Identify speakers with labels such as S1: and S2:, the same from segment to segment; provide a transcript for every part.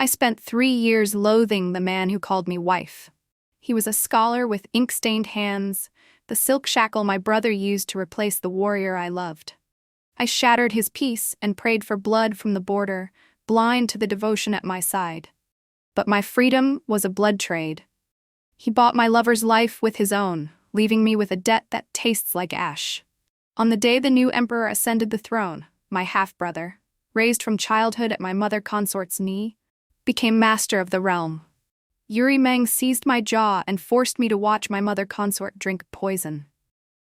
S1: I spent 3 years loathing the man who called me wife. He was a scholar with ink-stained hands, the silk shackle my brother used to replace the warrior I loved. I shattered his peace and prayed for blood from the border, blind to the devotion at my side. But my freedom was a blood trade. He bought my lover's life with his own, leaving me with a debt that tastes like ash. On the day the new emperor ascended the throne, my half-brother, raised from childhood at my mother consort's knee, became master of the realm. Yuri Meng seized my jaw and forced me to watch my mother consort drink poison.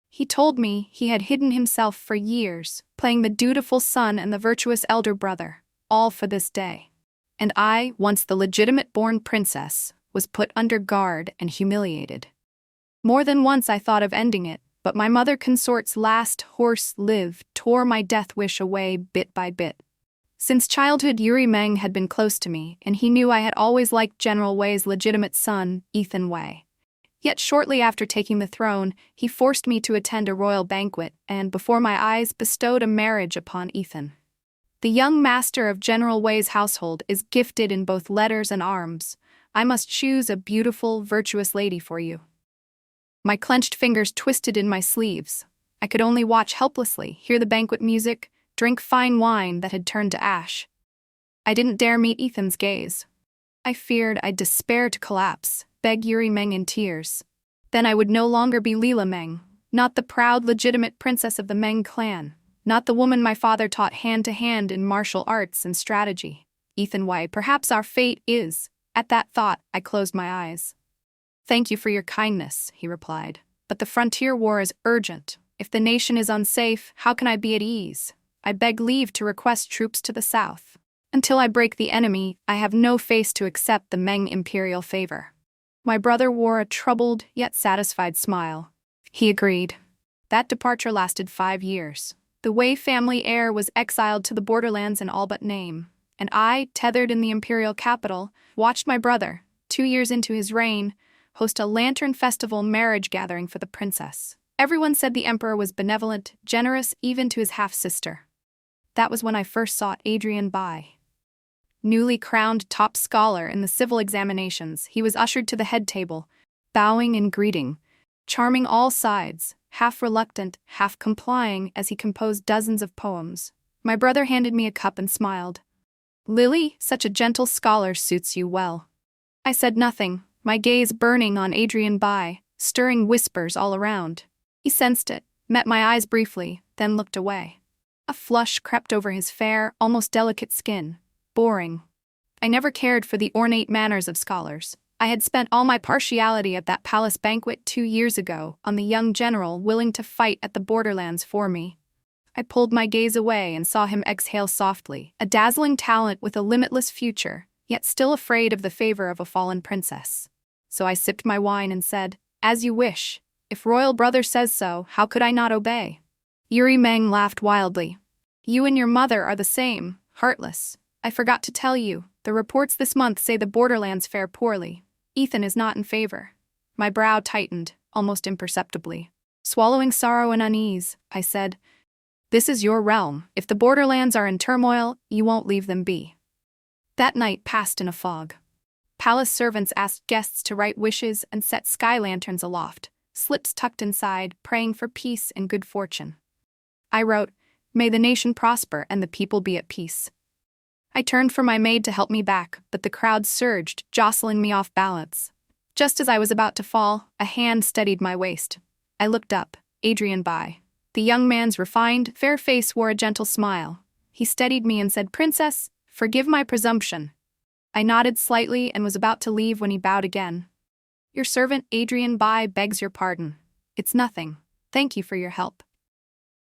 S1: He told me he had hidden himself for years, playing the dutiful son and the virtuous elder brother, all for this day. And I, once the legitimate-born princess, was put under guard and humiliated. More than once I thought of ending it, but my mother consort's last horse live tore my death wish away bit by bit. Since childhood, Yuri Meng had been close to me, and he knew I had always liked General Wei's legitimate son, Ethan Wei. Yet shortly after taking the throne, he forced me to attend a royal banquet and, before my eyes, bestowed a marriage upon Ethan. The young master of General Wei's household is gifted in both letters and arms. I must choose a beautiful, virtuous lady for you. My clenched fingers twisted in my sleeves. I could only watch helplessly, hear the banquet music, drink fine wine that had turned to ash. I didn't dare meet Ethan's gaze. I feared I'd despair to collapse, beg Yuri Meng in tears. Then I would no longer be Leela Meng, not the proud, legitimate princess of the Meng clan, not the woman my father taught hand-to-hand in martial arts and strategy. Ethan Wei, perhaps our fate is. At that thought, I closed my eyes. "Thank you for your kindness," he replied. "But the frontier war is urgent. If the nation is unsafe, how can I be at ease? I beg leave to request troops to the south. Until I break the enemy, I have no face to accept the Meng imperial favor." My brother wore a troubled yet satisfied smile. He agreed. That departure lasted 5 years. The Wei family heir was exiled to the borderlands in all but name, and I, tethered in the imperial capital, watched my brother, 2 years into his reign, host a lantern festival marriage gathering for the princess. Everyone said the emperor was benevolent, generous even to his half-sister. That was when I first saw Adrian Bai. Newly crowned top scholar in the civil examinations, he was ushered to the head table, bowing and greeting, charming all sides, half reluctant, half complying as he composed dozens of poems. My brother handed me a cup and smiled. "Lily, such a gentle scholar suits you well." I said nothing, my gaze burning on Adrian Bai, stirring whispers all around. He sensed it, met my eyes briefly, then looked away. A flush crept over his fair, almost delicate skin. Boring. I never cared for the ornate manners of scholars. I had spent all my partiality at that palace banquet 2 years ago on the young general willing to fight at the borderlands for me. I pulled my gaze away and saw him exhale softly, a dazzling talent with a limitless future, yet still afraid of the favor of a fallen princess. So I sipped my wine and said, "As you wish. If royal brother says so, how could I not obey?" Yuri Meng laughed wildly. "You and your mother are the same, heartless. I forgot to tell you, the reports this month say the borderlands fare poorly. Ethan is not in favor." My brow tightened, almost imperceptibly. Swallowing sorrow and unease, I said, "This is your realm. If the borderlands are in turmoil, you won't leave them be." That night passed in a fog. Palace servants asked guests to write wishes and set sky lanterns aloft, slips tucked inside, praying for peace and good fortune. I wrote, "May the nation prosper and the people be at peace." I turned for my maid to help me back, but the crowd surged, jostling me off balance. Just as I was about to fall, a hand steadied my waist. I looked up, Adrian Bai. The young man's refined, fair face wore a gentle smile. He steadied me and said, "Princess, forgive my presumption." I nodded slightly and was about to leave when he bowed again. "Your servant Adrian Bai begs your pardon. It's nothing. Thank you for your help."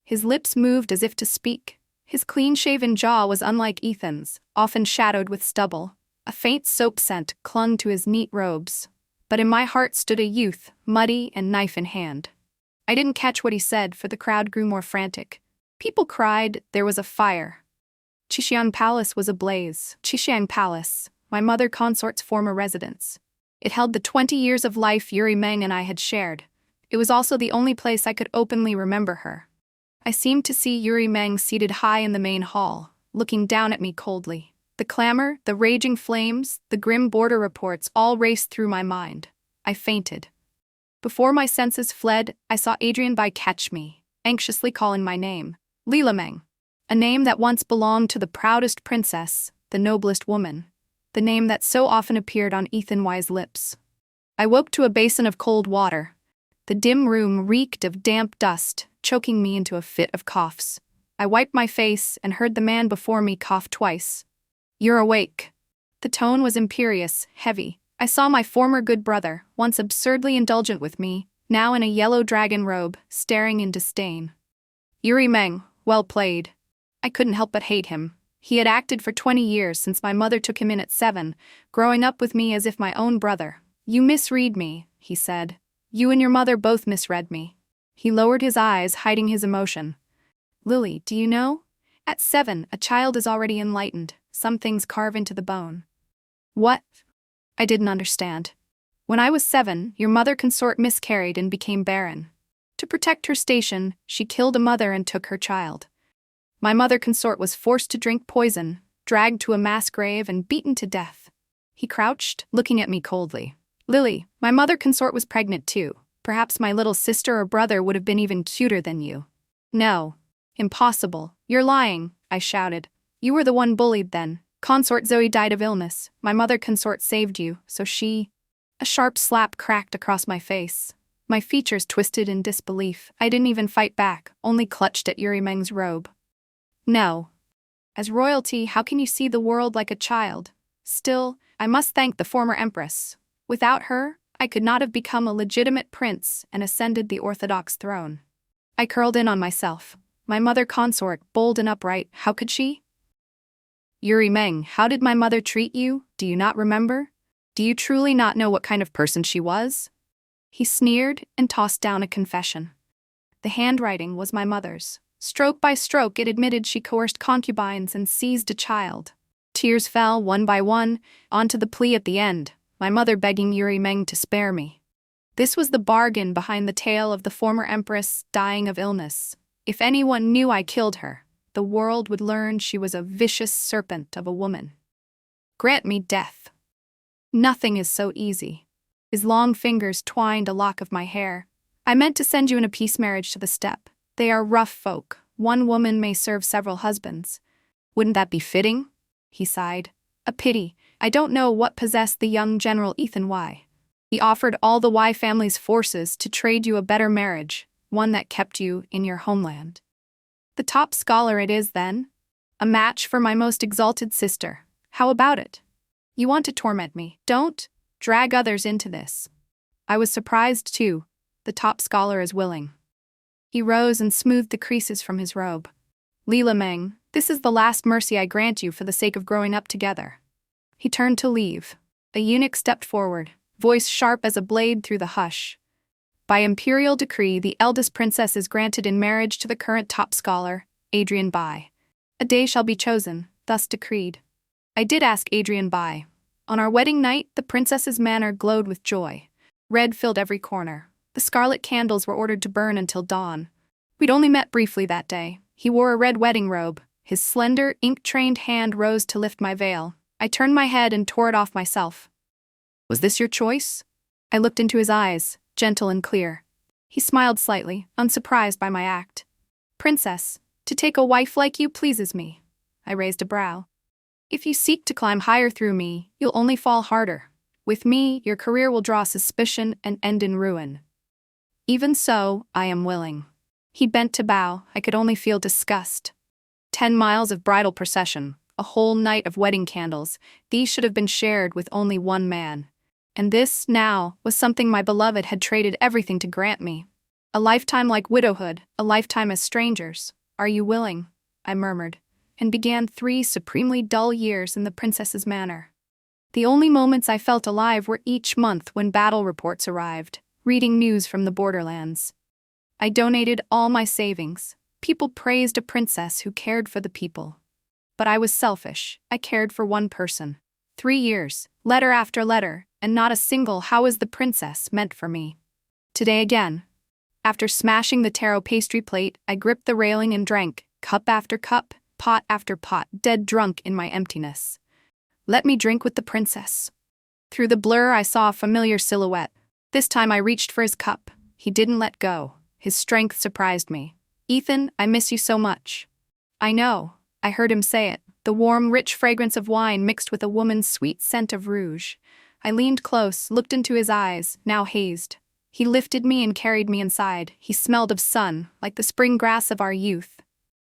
S1: His lips moved as if to speak. His clean-shaven jaw was unlike Ethan's, often shadowed with stubble. A faint soap scent clung to his neat robes. But in my heart stood a youth, muddy and knife in hand. I didn't catch what he said, for the crowd grew more frantic. People cried, there was a fire. Qixiang Palace was ablaze. Qixiang Palace, my mother consort's former residence. It held the 20 years of life Yuri Meng and I had shared. It was also the only place I could openly remember her. I seemed to see Yuri Meng seated high in the main hall, looking down at me coldly. The clamor, the raging flames, the grim border reports all raced through my mind. I fainted. Before my senses fled, I saw Adrian Bai catch me, anxiously calling my name, Lila Meng, a name that once belonged to the proudest princess, the noblest woman, the name that so often appeared on Ethan Y's lips. I woke to a basin of cold water. The dim room reeked of damp dust, choking me into a fit of coughs. I wiped my face and heard the man before me cough twice. "You're awake." The tone was imperious, heavy. I saw my former good brother, once absurdly indulgent with me, now in a yellow dragon robe, staring in disdain. Yuri Meng, well played. I couldn't help but hate him. He had acted for 20 years since my mother took him in at 7, growing up with me as if my own brother. "You misread me," he said. "You and your mother both misread me." He lowered his eyes, hiding his emotion. "Lily, do you know? At 7, a child is already enlightened. Some things carve into the bone." "What?" I didn't understand. "When I was 7, your mother consort miscarried and became barren. To protect her station, she killed a mother and took her child. My mother consort was forced to drink poison, dragged to a mass grave and beaten to death." He crouched, looking at me coldly. "Lily, my mother consort was pregnant too. Perhaps my little sister or brother would have been even cuter than you." "No. Impossible. You're lying," I shouted. "You were the one bullied then. Consort Zoe died of illness. My mother consort saved you, so she—" A sharp slap cracked across my face. My features twisted in disbelief. I didn't even fight back, only clutched at Yuri Meng's robe. "No. As royalty, how can you see the world like a child? Still, I must thank the former empress. Without her, I could not have become a legitimate prince and ascended the orthodox throne." I curled in on myself. My mother consort, bold and upright, how could she? "Yuri Meng, how did my mother treat you? Do you not remember? Do you truly not know what kind of person she was?" He sneered and tossed down a confession. The handwriting was my mother's. Stroke by stroke it admitted she coerced concubines and seized a child. Tears fell, one by one, onto the plea at the end, my mother begging Yuri Meng to spare me. This was the bargain behind the tale of the former empress dying of illness. If anyone knew I killed her, the world would learn she was a vicious serpent of a woman. "Grant me death." "Nothing is so easy." His long fingers twined a lock of my hair. "I meant to send you in a peace marriage to the steppe. They are rough folk. One woman may serve several husbands." "Wouldn't that be fitting?" He sighed. "A pity. I don't know what possessed the young General Ethan Y. He offered all the Y family's forces to trade you a better marriage, one that kept you in your homeland." "The top scholar it is, then? A match for my most exalted sister. How about it? You want to torment me. Don't drag others into this." I was surprised, too. The top scholar is willing. He rose and smoothed the creases from his robe. "Lila Meng, this is the last mercy I grant you for the sake of growing up together." He turned to leave. A eunuch stepped forward, voice sharp as a blade through the hush. "By imperial decree, the eldest princess is granted in marriage to the current top scholar, Adrian Bai. A day shall be chosen, thus decreed." I did ask Adrian Bai. On our wedding night, the princess's manor glowed with joy. Red filled every corner. The scarlet candles were ordered to burn until dawn. We'd only met briefly that day. He wore a red wedding robe. His slender, ink-trained hand rose to lift my veil. I turned my head and tore it off myself. "Was this your choice?" I looked into his eyes, gentle and clear. He smiled slightly, unsurprised by my act. "Princess, to take a wife like you pleases me." I raised a brow. "If you seek to climb higher through me, you'll only fall harder. With me, your career will draw suspicion and end in ruin. Even so, I am willing." He bent to bow. I could only feel disgust. 10 miles of bridal procession, a whole night of wedding candles, these should have been shared with only one man. And this, now, was something my beloved had traded everything to grant me. A lifetime like widowhood, a lifetime as strangers. "Are you willing?" I murmured, and began 3 supremely dull years in the princess's manor. The only moments I felt alive were each month when battle reports arrived, reading news from the borderlands. I donated all my savings. People praised a princess who cared for the people. But I was selfish. I cared for one person. 3 years, letter after letter, and not a single "how is the princess" meant for me. Today again. After smashing the taro pastry plate, I gripped the railing and drank, cup after cup, pot after pot, dead drunk in my emptiness. Let me drink with the princess. Through the blur, I saw a familiar silhouette. This time I reached for his cup. He didn't let go. His strength surprised me. Ethan, I miss you so much. I know. I heard him say it. The warm, rich fragrance of wine mixed with a woman's sweet scent of rouge. I leaned close, looked into his eyes, now hazed. He lifted me and carried me inside. He smelled of sun, like the spring grass of our youth.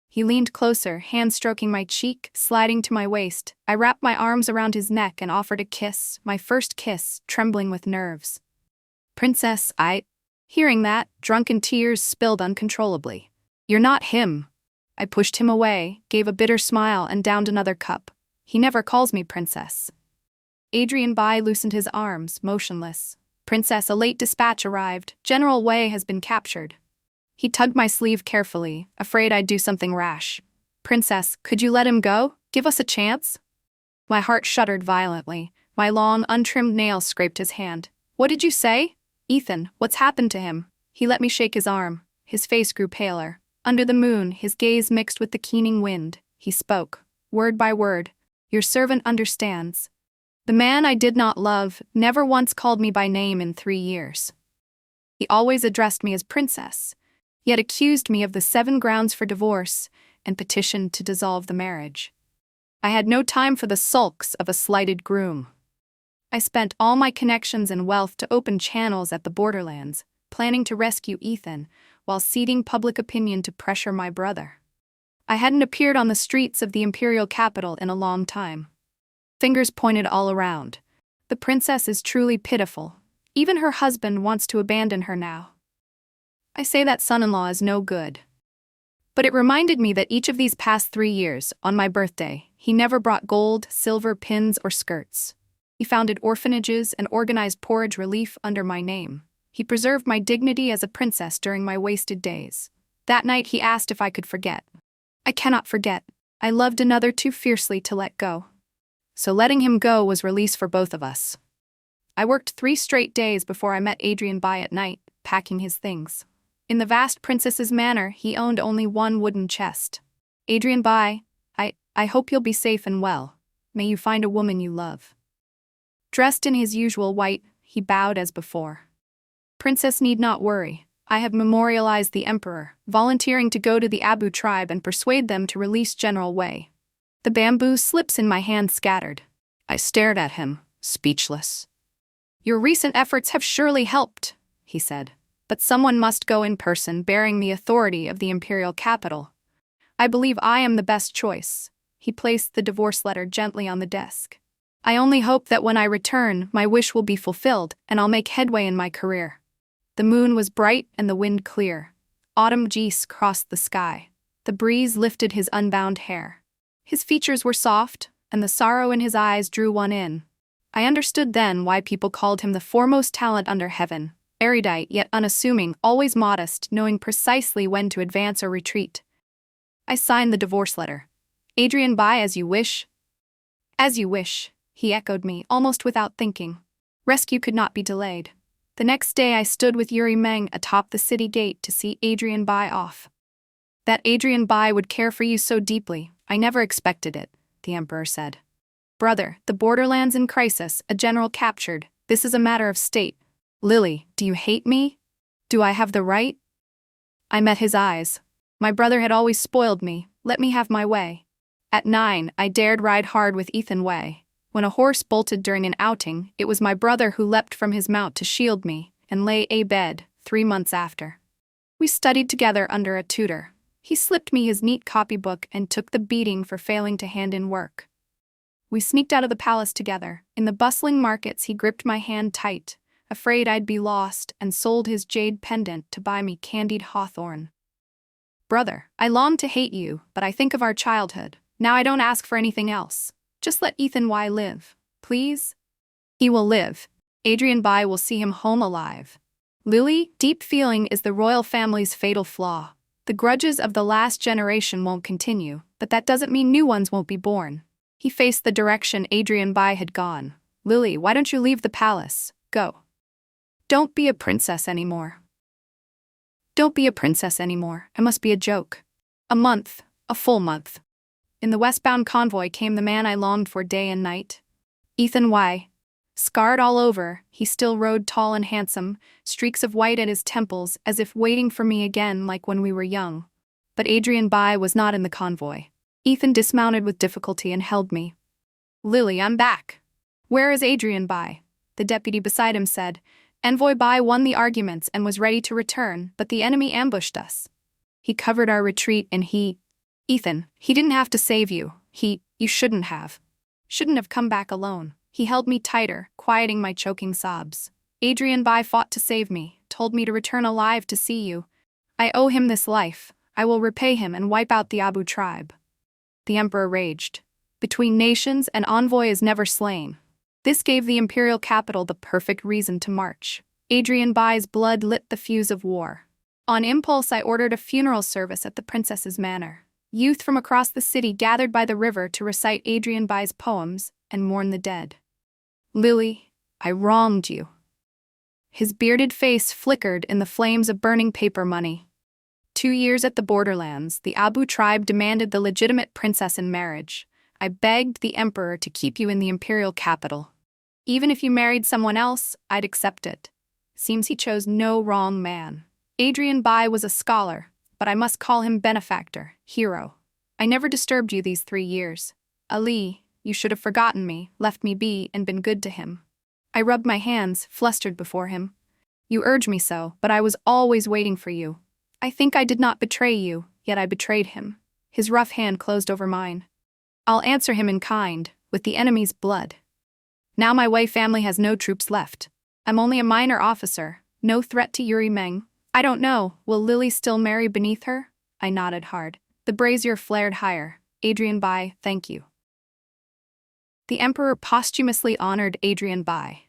S1: He leaned closer, hand stroking my cheek, sliding to my waist. I wrapped my arms around his neck and offered a kiss, my first kiss, trembling with nerves. Princess, Hearing that, drunken tears spilled uncontrollably. You're not him. I pushed him away, gave a bitter smile, and downed another cup. He never calls me princess. Adrian Bai loosened his arms, motionless. Princess, a late dispatch arrived. General Wei has been captured. He tugged my sleeve carefully, afraid I'd do something rash. Princess, could you let him go? Give us a chance? My heart shuddered violently. My long, untrimmed nails scraped his hand. What did you say? Ethan, what's happened to him? He let me shake his arm. His face grew paler. Under the moon, his gaze mixed with the keening wind. He spoke, word by word. Your servant understands. The man I did not love never once called me by name in 3 years. He always addressed me as princess, yet accused me of the 7 grounds for divorce and petitioned to dissolve the marriage. I had no time for the sulks of a slighted groom. I spent all my connections and wealth to open channels at the borderlands, planning to rescue Ethan, while ceding public opinion to pressure my brother. I hadn't appeared on the streets of the imperial capital in a long time. Fingers pointed all around. The princess is truly pitiful. Even her husband wants to abandon her now. I say that son-in-law is no good. But it reminded me that each of these past 3 years, on my birthday, he never brought gold, silver, pins, or skirts. He founded orphanages and organized porridge relief under my name. He preserved my dignity as a princess during my wasted days. That night he asked if I could forget. I cannot forget. I loved another too fiercely to let go. So letting him go was release for both of us. I worked 3 straight days before I met Adrian Bai at night, packing his things. In the vast princess's manor, he owned only one wooden chest. Adrian Bai, I hope you'll be safe and well. May you find a woman you love. Dressed in his usual white, he bowed as before. Princess need not worry. I have memorialized the emperor, volunteering to go to the Abu tribe and persuade them to release General Wei. The bamboo slips in my hand scattered. I stared at him, speechless. Your recent efforts have surely helped, he said. But someone must go in person bearing the authority of the imperial capital. I believe I am the best choice. He placed the divorce letter gently on the desk. I only hope that when I return, my wish will be fulfilled and I'll make headway in my career. The moon was bright and the wind clear. Autumn geese crossed the sky. The breeze lifted his unbound hair. His features were soft, and the sorrow in his eyes drew one in. I understood then why people called him the foremost talent under heaven. Erudite yet unassuming, always modest, knowing precisely when to advance or retreat. I signed the divorce letter. Adrian Bai, as you wish. As you wish, he echoed me, almost without thinking. Rescue could not be delayed. The next day I stood with Yuri Meng atop the city gate to see Adrian Bai off. That Adrian Bai would care for you so deeply, I never expected it, the emperor said. Brother, the borderlands in crisis, a general captured. This is a matter of state. Lily, do you hate me? Do I have the right? I met his eyes. My brother had always spoiled me, let me have my way. At 9, I dared ride hard with Ethan Wei. When a horse bolted during an outing, it was my brother who leapt from his mount to shield me, and lay abed 3 months after. We studied together under a tutor. He slipped me his neat copybook and took the beating for failing to hand in work. We sneaked out of the palace together. In the bustling markets he gripped my hand tight, afraid I'd be lost, and sold his jade pendant to buy me candied hawthorn. Brother, I long to hate you, but I think of our childhood. Now I don't ask for anything else. Just let Ethan Bai live, please? He will live. Adrian Bai will see him home alive. Lily, deep feeling is the royal family's fatal flaw. The grudges of the last generation won't continue, but that doesn't mean new ones won't be born. He faced the direction Adrian Bai had gone. Lily, why don't you leave the palace? Go. Don't be a princess anymore. Don't be a princess anymore. I must be a joke. A month, a full month. In the westbound convoy came the man I longed for day and night. Ethan Y. Scarred all over, he still rode tall and handsome, streaks of white at his temples as if waiting for me again like when we were young. But Adrian Bai was not in the convoy. Ethan dismounted with difficulty and held me. "Lily, I'm back." "Where is Adrian Bai?" The deputy beside him said. "Envoy Bai won the arguments and was ready to return, but the enemy ambushed us. He covered our retreat and Ethan, he didn't have to save you. You shouldn't have. Shouldn't have come back alone." He held me tighter, quieting my choking sobs. "Adrian Bai fought to save me, told me to return alive to see you. I owe him this life. I will repay him and wipe out the Abu tribe." The emperor raged. "Between nations, an envoy is never slain." This gave the imperial capital the perfect reason to march. Adrian Bai's blood lit the fuse of war. On impulse, I ordered a funeral service at the princess's manor. Youth from across the city gathered by the river to recite Adrian Bai's poems and mourn the dead. "Lily, I wronged you." His bearded face flickered in the flames of burning paper money. 2 years at the borderlands, the Abu tribe demanded the legitimate princess in marriage. I begged the emperor to keep you in the imperial capital. Even if you married someone else, I'd accept it. Seems he chose no wrong man. Adrian Bai was a scholar, but I must call him benefactor, hero. I never disturbed you these 3 years. Ali, you should have forgotten me, left me be, and been good to him. I rubbed my hands, flustered before him. You urge me so, but I was always waiting for you. I think I did not betray you, yet I betrayed him. His rough hand closed over mine. I'll answer him in kind, with the enemy's blood. Now my Wei family has no troops left. I'm only a minor officer, no threat to Yuri Meng. I don't know, will Lily still marry beneath her? I nodded hard. The brazier flared higher. Adrian Bai, thank you. The emperor posthumously honored Adrian Bai.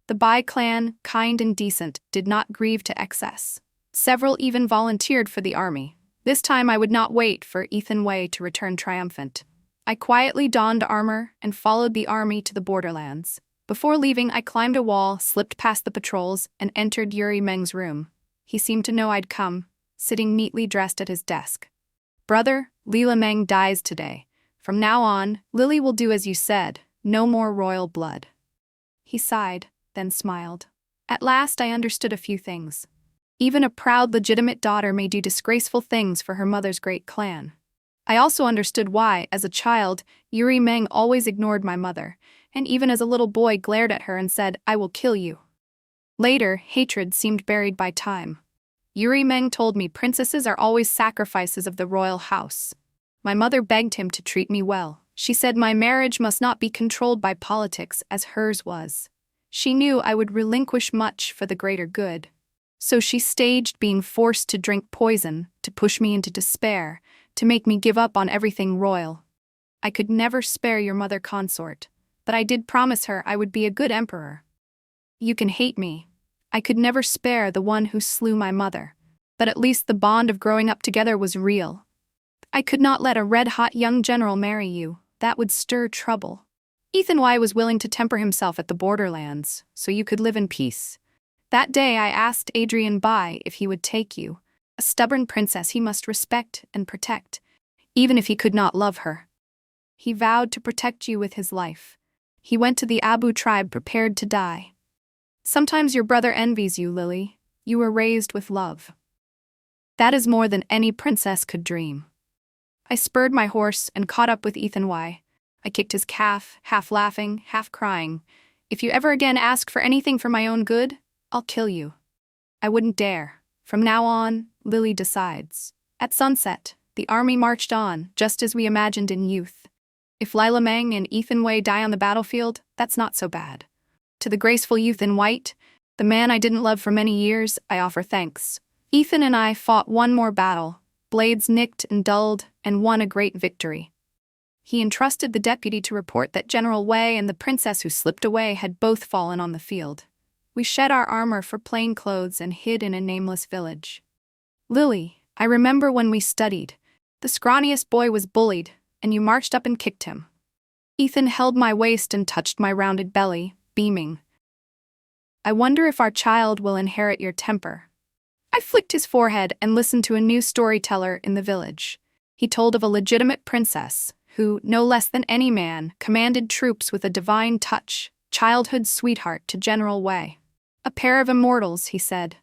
S1: The Bai clan, kind and decent, did not grieve to excess. Several even volunteered for the army. This time I would not wait for Ethan Wei to return triumphant. I quietly donned armor and followed the army to the borderlands. Before leaving, I climbed a wall, slipped past the patrols, and entered Yuri Meng's room. He seemed to know I'd come, sitting neatly dressed at his desk. "Brother, Lila Meng dies today. From now on, Lily will do as you said, no more royal blood." He sighed, then smiled. At last I understood a few things. Even a proud, legitimate daughter may do disgraceful things for her mother's great clan. I also understood why, as a child, Yuri Meng always ignored my mother, and even as a little boy glared at her and said, "I will kill you." Later, hatred seemed buried by time. Yuri Meng told me princesses are always sacrifices of the royal house. My mother begged him to treat me well. She said my marriage must not be controlled by politics as hers was. She knew I would relinquish much for the greater good. So she staged being forced to drink poison, to push me into despair, to make me give up on everything royal. I could never spare your mother consort, but I did promise her I would be a good emperor. You can hate me. I could never spare the one who slew my mother, but at least the bond of growing up together was real. I could not let a red-hot young general marry you. That would stir trouble. Ethan Y. was willing to temper himself at the borderlands, so you could live in peace. That day I asked Adrian Bai if he would take you. A stubborn princess he must respect and protect, even if he could not love her. He vowed to protect you with his life. He went to the Abu tribe prepared to die. Sometimes your brother envies you, Lily. You were raised with love. That is more than any princess could dream. I spurred my horse and caught up with Ethan Y. I kicked his calf, half laughing, half crying. If you ever again ask for anything for my own good, I'll kill you. I wouldn't dare. From now on, Lily decides. At sunset, the army marched on, just as we imagined in youth. If Lila Meng and Ethan Wei die on the battlefield, that's not so bad. To the graceful youth in white, the man I didn't love for many years, I offer thanks. Ethan and I fought one more battle, blades nicked and dulled, and won a great victory. He entrusted the deputy to report that General Wei and the princess who slipped away had both fallen on the field. We shed our armor for plain clothes and hid in a nameless village. Lily, I remember when we studied. The scrawniest boy was bullied, and you marched up and kicked him. Ethan held my waist and touched my rounded belly, beaming. I wonder if our child will inherit your temper. I flicked his forehead and listened to a new storyteller in the village. He told of a legitimate princess who, no less than any man, commanded troops with a divine touch, childhood sweetheart to General Wei. A pair of immortals, he said.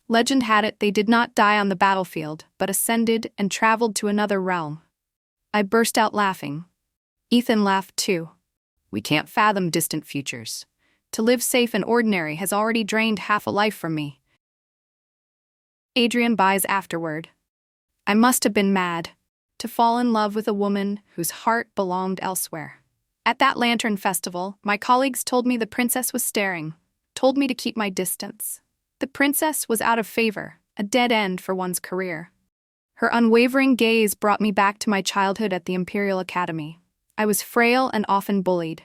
S1: Legend had it they did not die on the battlefield, but ascended and traveled to another realm. I burst out laughing. Ethan laughed too. We can't fathom distant futures. To live safe and ordinary has already drained half a life from me. Adrian buys afterward. I must have been mad to fall in love with a woman whose heart belonged elsewhere. At that lantern festival, my colleagues told me the princess was staring, told me to keep my distance. The princess was out of favor, a dead end for one's career. Her unwavering gaze brought me back to my childhood at the Imperial Academy. I was frail and often bullied.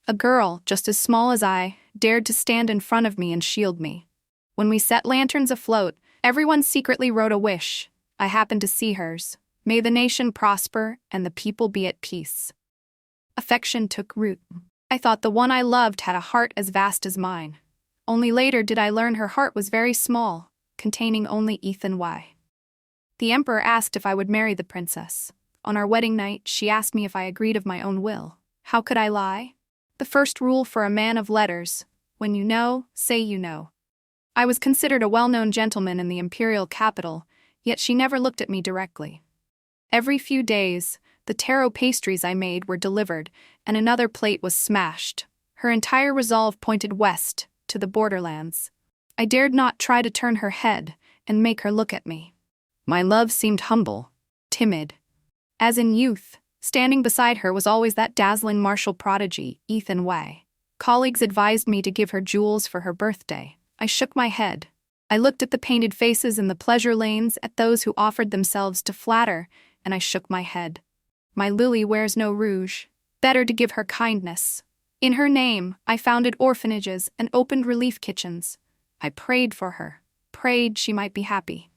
S1: A girl, just as small as I, dared to stand in front of me and shield me. When we set lanterns afloat, everyone secretly wrote a wish. I happened to see hers. May the nation prosper and the people be at peace. Affection took root. I thought the one I loved had a heart as vast as mine. Only later did I learn her heart was very small, containing only Ethan Y. The emperor asked if I would marry the princess. On our wedding night, she asked me if I agreed of my own will. How could I lie? The first rule for a man of letters: when you know, say you know. I was considered a well-known gentleman in the imperial capital, yet she never looked at me directly. Every few days, the taro pastries I made were delivered, and another plate was smashed. Her entire resolve pointed west, to the borderlands. I dared not try to turn her head and make her look at me. My love seemed humble, timid. As in youth, standing beside her was always that dazzling martial prodigy, Ethan Wei. Colleagues advised me to give her jewels for her birthday. I shook my head. I looked at the painted faces in the pleasure lanes, at those who offered themselves to flatter, and I shook my head. My Lily wears no rouge. Better to give her kindness. In her name, I founded orphanages and opened relief kitchens. I prayed for her, prayed she might be happy.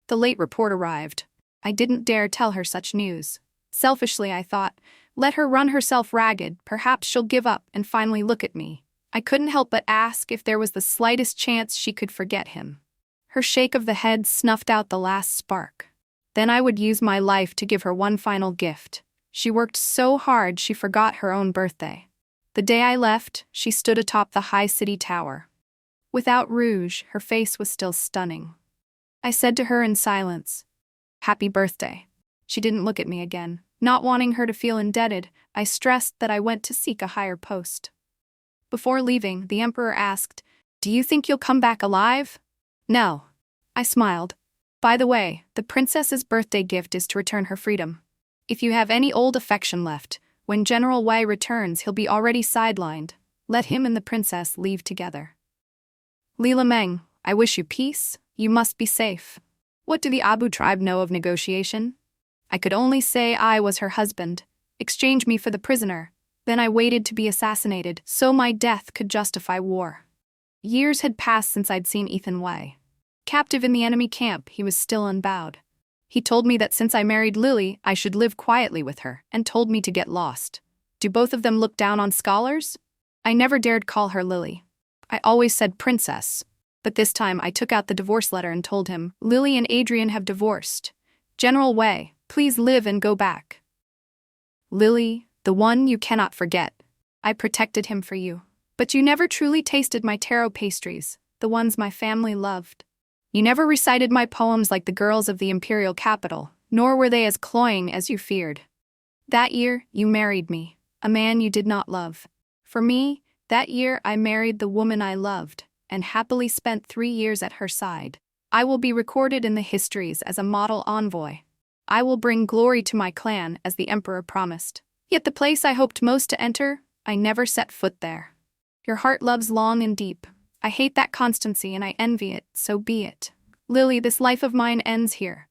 S1: The late report arrived. I didn't dare tell her such news. Selfishly, I thought, let her run herself ragged, perhaps she'll give up and finally look at me. I couldn't help but ask if there was the slightest chance she could forget him. Her shake of the head snuffed out the last spark. Then I would use my life to give her one final gift. She worked so hard she forgot her own birthday. The day I left, she stood atop the high city tower. Without rouge, her face was still stunning. I said to her in silence, "Happy birthday." She didn't look at me again. Not wanting her to feel indebted, I stressed that I went to seek a higher post. Before leaving, the emperor asked, "Do you think you'll come back alive?" "No." I smiled. "By the way, the princess's birthday gift is to return her freedom. If you have any old affection left, when General Wei returns he'll be already sidelined. Let him and the princess leave together." "Lila Meng, I wish you peace. You must be safe." What do the Abu tribe know of negotiation? I could only say I was her husband. Exchange me for the prisoner. Then I waited to be assassinated, so my death could justify war. Years had passed since I'd seen Ethan Wei. Captive in the enemy camp, he was still unbowed. He told me that since I married Lily, I should live quietly with her, and told me to get lost. Do both of them look down on scholars? I never dared call her Lily. I always said princess. But this time I took out the divorce letter and told him, "Lily and Adrian have divorced. General Wei, please live and go back." "Lily, the one you cannot forget. I protected him for you. But you never truly tasted my taro pastries, the ones my family loved. You never recited my poems like the girls of the imperial capital, nor were they as cloying as you feared. That year, you married me, a man you did not love. For me, that year I married the woman I loved, and happily spent 3 years at her side. I will be recorded in the histories as a model envoy. I will bring glory to my clan, as the emperor promised. Yet the place I hoped most to enter, I never set foot there. Your heart loves long and deep. I hate that constancy and I envy it, so be it. Lily, this life of mine ends here.